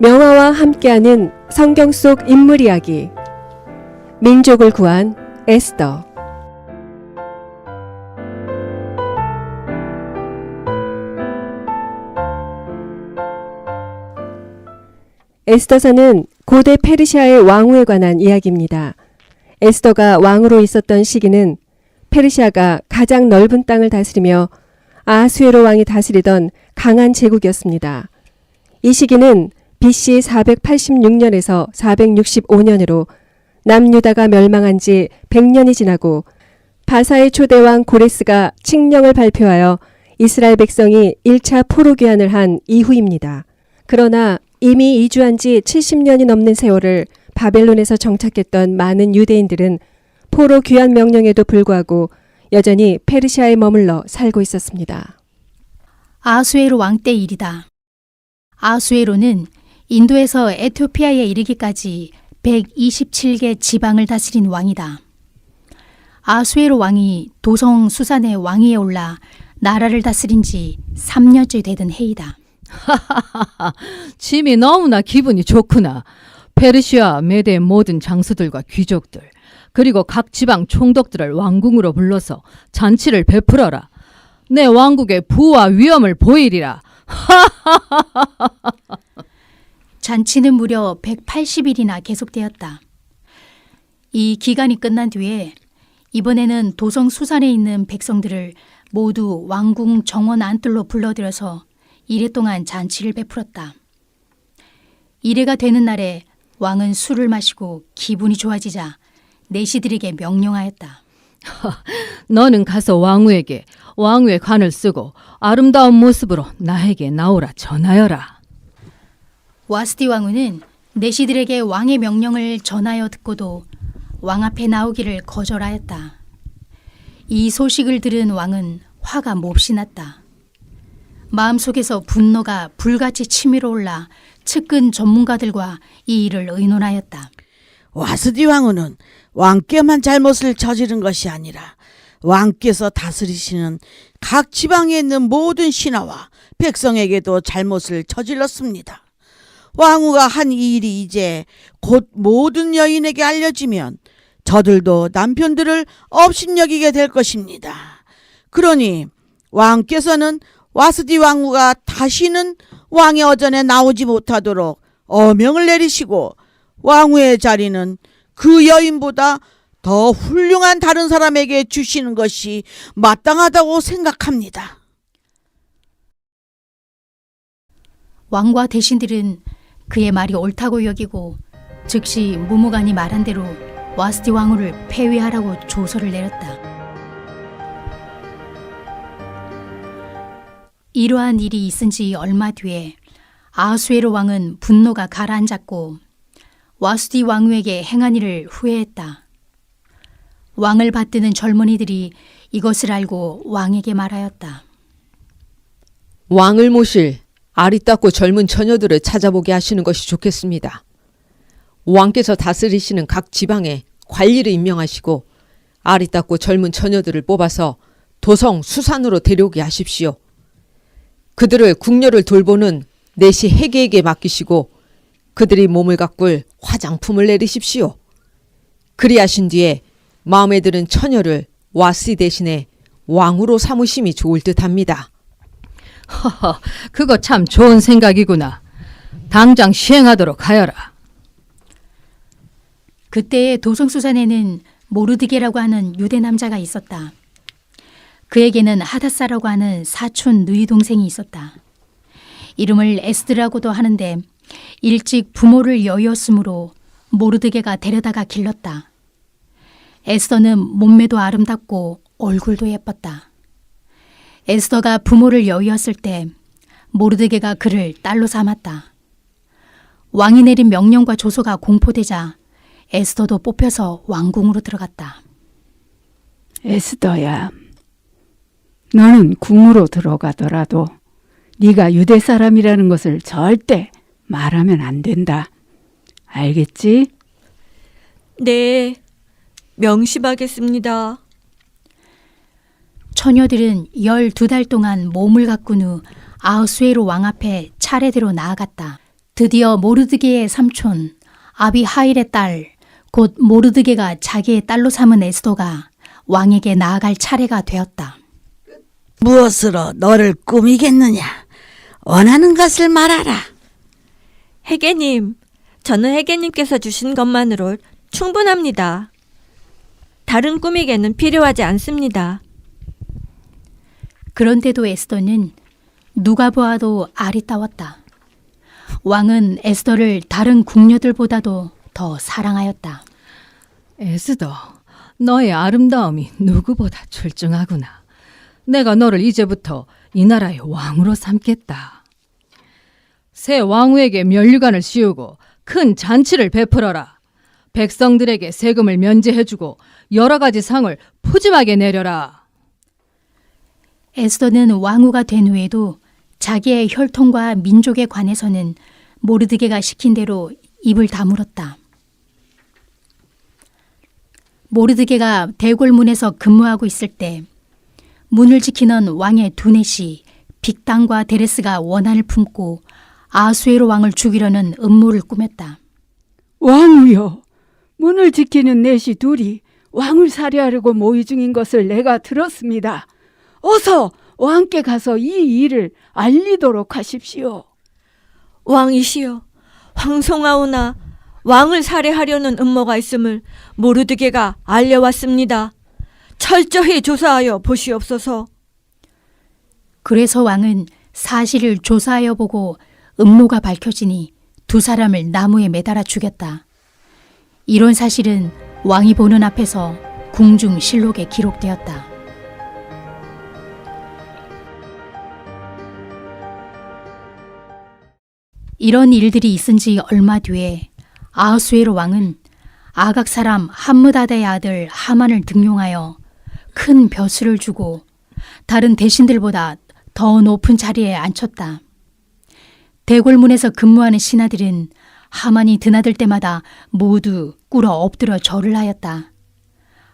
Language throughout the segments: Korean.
명화와 함께하는 성경 속 인물 이야기. 민족을 구한 에스더. 에스더서는 고대 페르시아의 왕후에 관한 이야기입니다. 에스더가 왕으로 있었던 시기는 페르시아가 가장 넓은 땅을 다스리며 아하수에로 왕이 다스리던 강한 제국이었습니다. 이 시기는 BC 486년에서 465년으로 남유다가 멸망한 지 100년이 지나고 바사의 초대왕 고레스가 칙령을 발표하여 이스라엘 백성이 1차 포로 귀환을 한 이후입니다. 그러나 이미 이주한 지 70년이 넘는 세월을 바벨론에서 정착했던 많은 유대인들은 포로 귀환 명령에도 불구하고 여전히 페르시아에 머물러 살고 있었습니다. 아하수에로 왕 때 일이다. 아하수에로는 인도에서 에티오피아에 이르기까지 127개 지방을 다스린 왕이다. 아하수에로 왕이 도성 수산의 왕위에 올라 나라를 다스린 지 3년째 되던 해이다. 짐이 너무나 기분이 좋구나. 페르시아, 메대 모든 장수들과 귀족들, 그리고 각 지방 총독들을 왕궁으로 불러서 잔치를 베풀어라. 내 왕국의 부와 위엄을 보이리라. 잔치는 무려 180일이나 계속되었다. 이 기간이 끝난 뒤에 이번에는 도성 수산에 있는 백성들을 모두 왕궁 정원 안뜰로 불러들여서 이래 동안 잔치를 베풀었다. 이래가 되는 날에 왕은 술을 마시고 기분이 좋아지자 내시들에게 명령하였다. 너는 가서 왕후에게 왕후의 관을 쓰고 아름다운 모습으로 나에게 나오라 전하여라. 와스디 왕후는 내시들에게 왕의 명령을 전하여 듣고도 왕 앞에 나오기를 거절하였다. 이 소식을 들은 왕은 화가 몹시 났다. 마음속에서 분노가 불같이 치밀어 올라 측근 전문가들과 이 일을 의논하였다. 와스디 왕후는 왕께만 잘못을 저지른 것이 아니라 왕께서 다스리시는 각 지방에 있는 모든 신하와 백성에게도 잘못을 저질렀습니다. 왕후가 한 이 일이 이제 곧 모든 여인에게 알려지면 저들도 남편들을 업신여기게 될 것입니다. 그러니 왕께서는 와스디 왕후가 다시는 왕의 어전에 나오지 못하도록 어명을 내리시고 왕후의 자리는 그 여인보다 더 훌륭한 다른 사람에게 주시는 것이 마땅하다고 생각합니다. 왕과 대신들은 그의 말이 옳다고 여기고 즉시 무무간이 말한 대로 와스디 왕후를 폐위하라고 조서를 내렸다. 이러한 일이 있은 지 얼마 뒤에 아하수에로 왕은 분노가 가라앉았고 와스디 왕후에게 행한 일을 후회했다. 왕을 받드는 젊은이들이 이것을 알고 왕에게 말하였다. 왕을 모실 아리따고 젊은 처녀들을 찾아보게 하시는 것이 좋겠습니다. 왕께서 다스리시는 각 지방에 관리를 임명하시고 아리따고 젊은 처녀들을 뽑아서 도성 수산으로 데려오게 하십시오. 그들을 궁녀를 돌보는 내시 해계에게 맡기시고 그들이 몸을 가꿀 화장품을 내리십시오. 그리하신 뒤에 마음에 드는 처녀를 와스디 대신에 왕으로 삼으심이 좋을 듯합니다. 허허, 그거 참 좋은 생각이구나. 당장 시행하도록 하여라. 그때의 도성수산에는 모르드게라고 하는 유대 남자가 있었다. 그에게는 하다사라고 하는 사촌 누이 동생이 있었다. 이름을 에스드라고도 하는데 일찍 부모를 여의었으므로 모르드게가 데려다가 길렀다. 에스더는 몸매도 아름답고 얼굴도 예뻤다. 에스더가 부모를 여의었을 때 모르드게가 그를 딸로 삼았다. 왕이 내린 명령과 조서가 공포되자 에스더도 뽑혀서 왕궁으로 들어갔다. 에스더야, 너는 궁으로 들어가더라도 네가 유대 사람이라는 것을 절대 말하면 안 된다. 알겠지? 네, 명심하겠습니다. 처녀들은 12달 동안 몸을 가꾼 후 아하수에로 왕 앞에 차례대로 나아갔다. 드디어 모르드게의 삼촌 아비하일의 딸, 곧 모르드게가 자기의 딸로 삼은 에스더가 왕에게 나아갈 차례가 되었다. 무엇으로 너를 꾸미겠느냐? 원하는 것을 말하라. 해계님, 저는 해계님께서 주신 것만으로 충분합니다. 다른 꾸미개는 필요하지 않습니다. 그런데도 에스더는 누가 보아도 아리따웠다. 왕은 에스더를 다른 궁녀들보다도 더 사랑하였다. 에스더, 너의 아름다움이 누구보다 출중하구나. 내가 너를 이제부터 이 나라의 왕으로 삼겠다. 새 왕후에게 면류관을 씌우고 큰 잔치를 베풀어라. 백성들에게 세금을 면제해주고 여러 가지 상을 푸짐하게 내려라. 에스더는 왕후가 된 후에도 자기의 혈통과 민족에 관해서는 모르드게가 시킨 대로 입을 다물었다. 모르드게가 대궐문에서 근무하고 있을 때 문을 지키는 왕의 두넷이 빅단과 데레스가 원한을 품고 아수에로 왕을 죽이려는 음모를 꾸몄다. 왕후여, 문을 지키는 넷이 둘이 왕을 살해하려고 모의 중인 것을 내가 들었습니다. 어서 왕께 가서 이 일을 알리도록 하십시오. 왕이시여, 황송하오나 왕을 살해하려는 음모가 있음을 모르드게가 알려왔습니다. 철저히 조사하여 보시옵소서. 그래서 왕은 사실을 조사하여 보고 음모가 밝혀지니 두 사람을 나무에 매달아 죽였다. 이런 사실은 왕이 보는 앞에서 궁중실록에 기록되었다. 이런 일들이 있은 지 얼마 뒤에 아하수에로 왕은 아각 사람 함므다다의 아들 하만을 등용하여 큰 벼슬을 주고 다른 대신들보다 더 높은 자리에 앉혔다. 대궐문에서 근무하는 신하들은 하만이 드나들 때마다 모두 꿇어 엎드려 절을 하였다.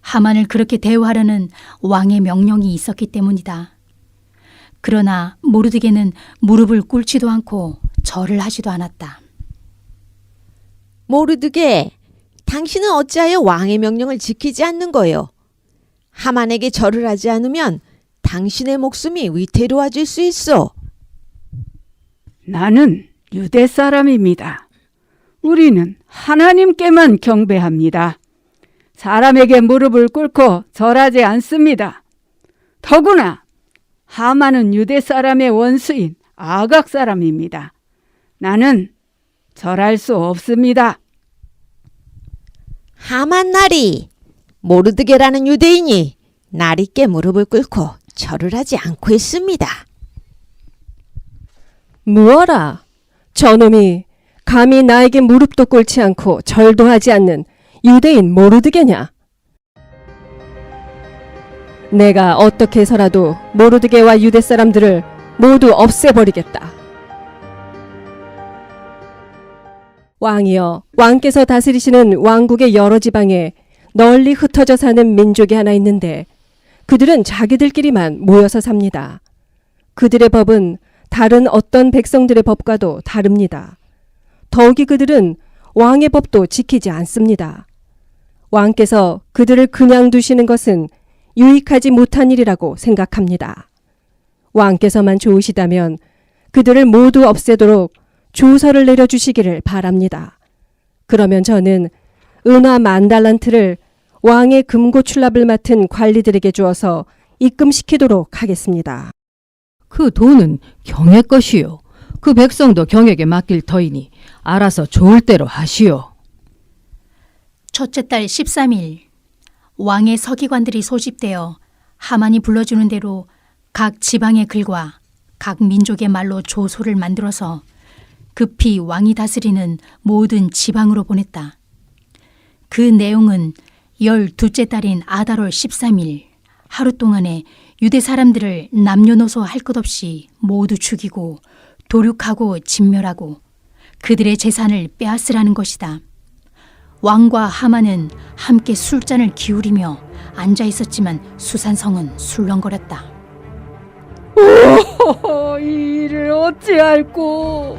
하만을 그렇게 대우하려는 왕의 명령이 있었기 때문이다. 그러나 모르드게는 무릎을 꿇지도 않고 절을 하지도 않았다. 모르드게, 당신은 어찌하여 왕의 명령을 지키지 않는 거요? 하만에게 절을 하지 않으면 당신의 목숨이 위태로워질 수 있어. 나는 유대 사람입니다. 우리는 하나님께만 경배합니다. 사람에게 무릎을 꿇고 절하지 않습니다. 더구나 하만은 유대 사람의 원수인 아각 사람입니다. 나는 절할 수 없습니다. 하만 나리, 모르드게라는 유대인이 나리께 무릎을 꿇고 절을 하지 않고 있습니다. 무어라, 저놈이 감히 나에게 무릎도 꿇지 않고 절도 하지 않는 유대인 모르드게냐? 내가 어떻게 해서라도 모르드게와 유대 사람들을 모두 없애버리겠다. 왕이여, 왕께서 다스리시는 왕국의 여러 지방에 널리 흩어져 사는 민족이 하나 있는데 그들은 자기들끼리만 모여서 삽니다. 그들의 법은 다른 어떤 백성들의 법과도 다릅니다. 더욱이 그들은 왕의 법도 지키지 않습니다. 왕께서 그들을 그냥 두시는 것은 유익하지 못한 일이라고 생각합니다. 왕께서만 좋으시다면 그들을 모두 없애도록 조서를 내려주시기를 바랍니다. 그러면 저는 은화 10,000달란트를 왕의 금고출납을 맡은 관리들에게 주어서 입금시키도록 하겠습니다. 그 돈은 경의 것이요. 그 백성도 경에게 맡길 터이니 알아서 좋을 대로 하시오. 첫째 달 13일 왕의 서기관들이 소집되어 하만이 불러주는 대로 각 지방의 글과 각 민족의 말로 조소를 만들어서 급히 왕이 다스리는 모든 지방으로 보냈다. 그 내용은 12째 달인 아달월 13일 하루 동안에 유대 사람들을 남녀노소 할 것 없이 모두 죽이고 도륙하고 진멸하고 그들의 재산을 빼앗으라는 것이다. 왕과 하만은 함께 술잔을 기울이며 앉아 있었지만 수산성은 술렁거렸다. 오, 이 일을 어찌할꼬?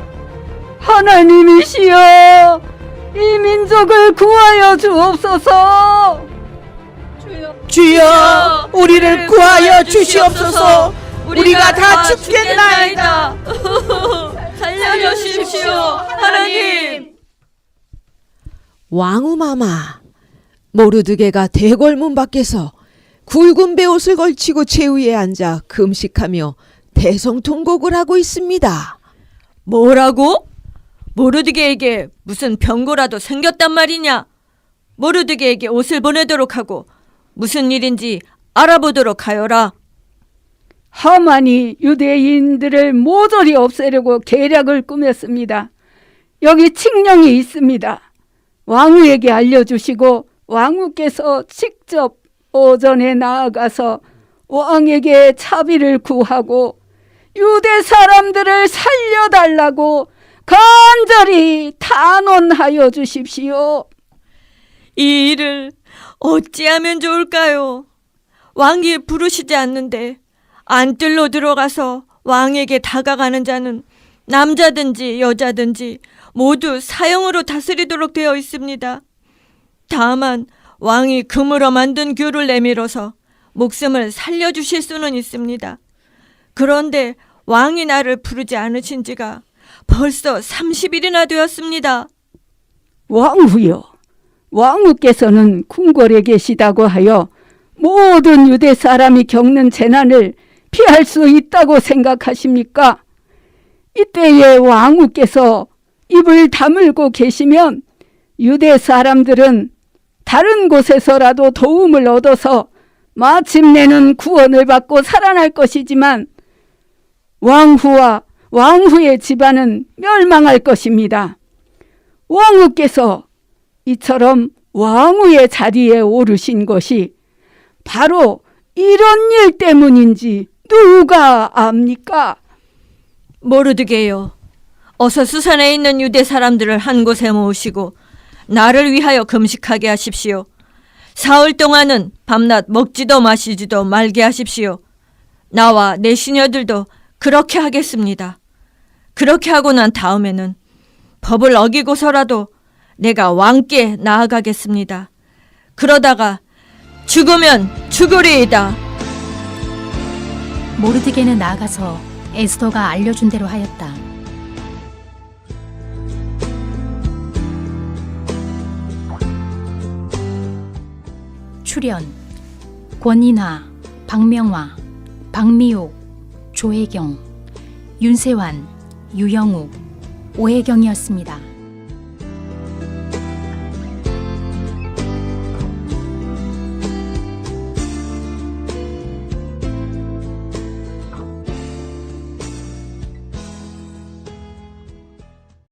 하나님이시여, 이 민족을 구하여 주옵소서. 주여, 우리를 구하여 주시옵소서. 우리가 다 죽겠나이다. 살려주십시오, 하나님. 왕우마마, 모르드게가 대궐문 밖에서 굵은 베옷을 걸치고 제위에 앉아 금식하며 대성통곡을 하고 있습니다. 뭐라고? 모르드게에게 무슨 병고라도 생겼단 말이냐? 모르드게에게 옷을 보내도록 하고 무슨 일인지 알아보도록 하여라. 하만이 유대인들을 모조리 없애려고 계략을 꾸몄습니다. 여기 칙령이 있습니다. 왕후에게 알려주시고 왕후께서 직접 오전에 나아가서 왕에게 차비를 구하고 유대 사람들을 살려달라고 간절히 탄원하여 주십시오. 이 일을 어찌하면 좋을까요? 왕이 부르시지 않는데 안뜰로 들어가서 왕에게 다가가는 자는 남자든지 여자든지 모두 사형으로 다스리도록 되어 있습니다. 다만 왕이 금으로 만든 규를 내밀어서 목숨을 살려주실 수는 있습니다. 그런데 왕이 나를 부르지 않으신 지가 벌써 30일이나 되었습니다. 왕후여, 왕후께서는 궁궐에 계시다고 하여 모든 유대 사람이 겪는 재난을 피할 수 있다고 생각하십니까? 이때에 왕후께서 입을 다물고 계시면 유대 사람들은 다른 곳에서라도 도움을 얻어서 마침내는 구원을 받고 살아날 것이지만 왕후와 왕후의 집안은 멸망할 것입니다. 왕후께서 이처럼 왕후의 자리에 오르신 것이 바로 이런 일 때문인지 누가 압니까? 모르드게요. 어서 수산에 있는 유대 사람들을 한 곳에 모으시고 나를 위하여 금식하게 하십시오. 사흘 동안은 밤낮 먹지도 마시지도 말게 하십시오. 나와 내 시녀들도 그렇게 하겠습니다. 그렇게 하고 난 다음에는 법을 어기고서라도 내가 왕께 나아가겠습니다. 그러다가 죽으면 죽으리이다. 모르드게는 나아가서 에스더가 알려준 대로 하였다. 출연 권인화, 박명화, 박미옥, 조혜경, 윤세환, 유영욱, 오혜경이었습니다.